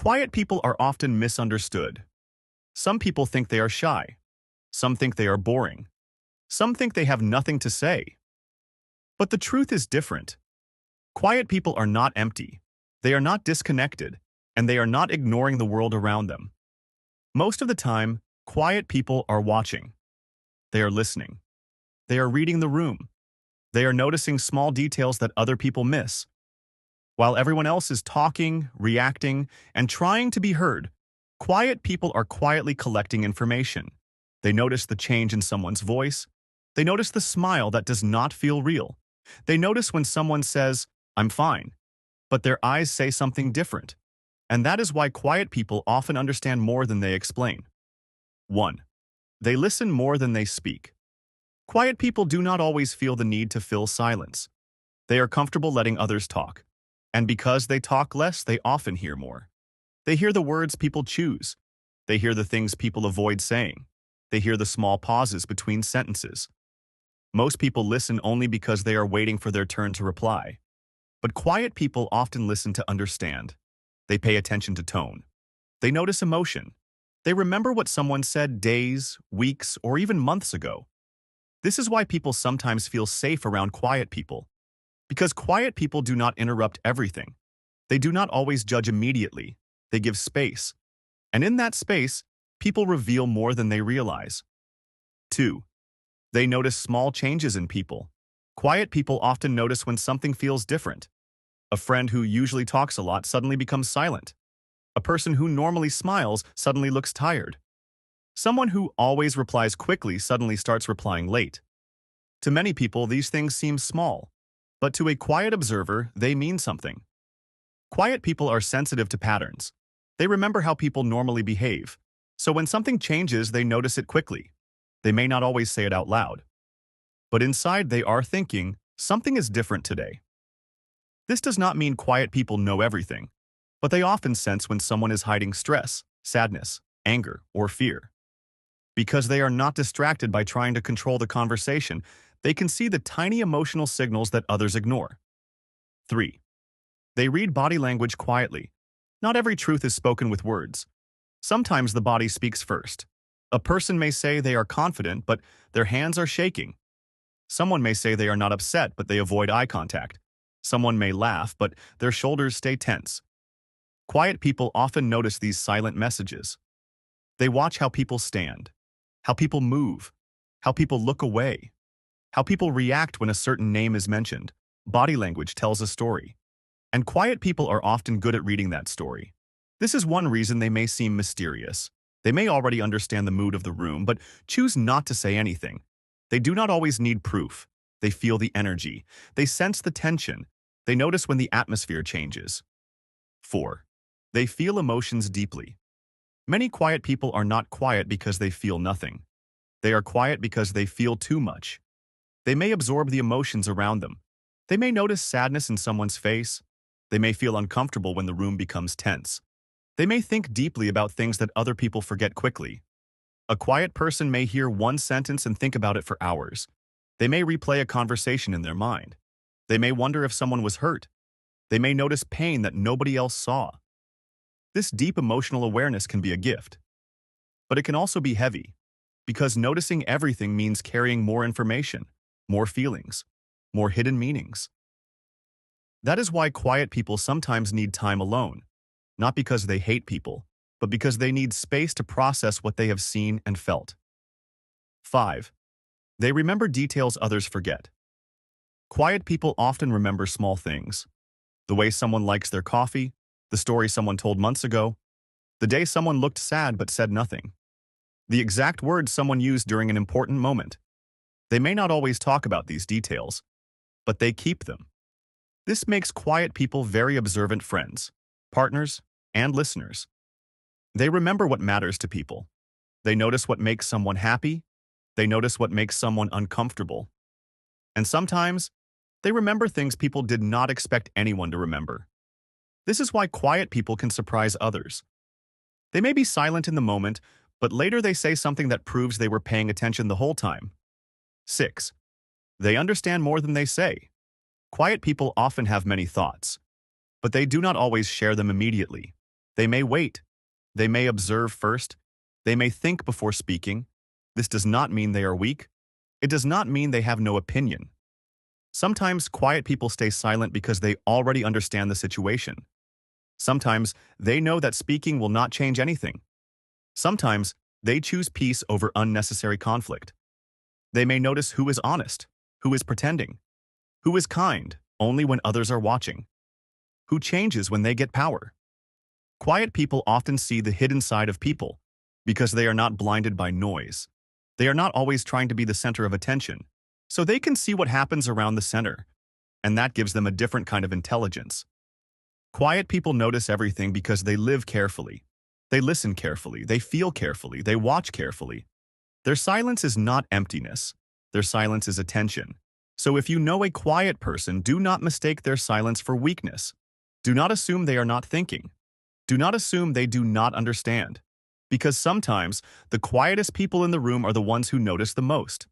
Quiet people are often misunderstood. Some people think they are shy. Some think they are boring. Some think they have nothing to say. But the truth is different. Quiet people are not empty. They are not disconnected, and they are not ignoring the world around them. Most of the time, quiet people are watching. They are listening. They are reading the room. They are noticing small details that other people miss. While everyone else is talking, reacting, and trying to be heard, quiet people are quietly collecting information. They notice the change in someone's voice. They notice the smile that does not feel real. They notice when someone says, "I'm fine," but their eyes say something different. And that is why quiet people often understand more than they explain. 1. They listen more than they speak. Quiet people do not always feel the need to fill silence. They are comfortable letting others talk. And because they talk less, they often hear more. They hear the words people choose. They hear the things people avoid saying. They hear the small pauses between sentences. Most people listen only because they are waiting for their turn to reply. But quiet people often listen to understand. They pay attention to tone. They notice emotion. They remember what someone said days, weeks, or even months ago. This is why people sometimes feel safe around quiet people. Because quiet people do not interrupt everything. They do not always judge immediately. They give space. And in that space, people reveal more than they realize. 2. They notice small changes in people. Quiet people often notice when something feels different. A friend who usually talks a lot suddenly becomes silent. A person who normally smiles suddenly looks tired. Someone who always replies quickly suddenly starts replying late. To many people, these things seem small, but to a quiet observer, they mean something. Quiet people are sensitive to patterns. They remember how people normally behave, so when something changes, they notice it quickly. They may not always say it out loud, but inside they are thinking, something is different today. This does not mean quiet people know everything, but they often sense when someone is hiding stress, sadness, anger, or fear. Because they are not distracted by trying to control the conversation, they can see the tiny emotional signals that others ignore. 3. They read body language quietly. Not every truth is spoken with words. Sometimes the body speaks first. A person may say they are confident, but their hands are shaking. Someone may say they are not upset, but they avoid eye contact. Someone may laugh, but their shoulders stay tense. Quiet people often notice these silent messages. They watch how people stand, how people move, how people look away, how people react when a certain name is mentioned. Body language tells a story. And quiet people are often good at reading that story. This is one reason they may seem mysterious. They may already understand the mood of the room, but choose not to say anything. They do not always need proof. They feel the energy. They sense the tension. They notice when the atmosphere changes. 4. They feel emotions deeply. Many quiet people are not quiet because they feel nothing. They are quiet because they feel too much. They may absorb the emotions around them. They may notice sadness in someone's face. They may feel uncomfortable when the room becomes tense. They may think deeply about things that other people forget quickly. A quiet person may hear one sentence and think about it for hours. They may replay a conversation in their mind. They may wonder if someone was hurt. They may notice pain that nobody else saw. This deep emotional awareness can be a gift. But it can also be heavy, because noticing everything means carrying more information, more feelings, more hidden meanings. That is why quiet people sometimes need time alone, not because they hate people, but because they need space to process what they have seen and felt. 5. They remember details others forget. Quiet people often remember small things. The way someone likes their coffee, the story someone told months ago, the day someone looked sad but said nothing, the exact words someone used during an important moment. They may not always talk about these details, but they keep them. This makes quiet people very observant friends, partners, and listeners. They remember what matters to people. They notice what makes someone happy. They notice what makes someone uncomfortable. And sometimes, they remember things people did not expect anyone to remember. This is why quiet people can surprise others. They may be silent in the moment, but later they say something that proves they were paying attention the whole time. 6. They understand more than they say. Quiet people often have many thoughts, but they do not always share them immediately. They may wait. They may observe first. They may think before speaking. This does not mean they are weak. It does not mean they have no opinion. Sometimes quiet people stay silent because they already understand the situation. Sometimes they know that speaking will not change anything. Sometimes they choose peace over unnecessary conflict. They may notice who is honest, who is pretending, who is kind only when others are watching, who changes when they get power. Quiet people often see the hidden side of people because they are not blinded by noise. They are not always trying to be the center of attention, so they can see what happens around the center, and that gives them a different kind of intelligence. Quiet people notice everything because they live carefully. They listen carefully, they feel carefully, they watch carefully. Their silence is not emptiness. Their silence is attention. So if you know a quiet person, do not mistake their silence for weakness. Do not assume they are not thinking. Do not assume they do not understand. Because sometimes the quietest people in the room are the ones who notice the most.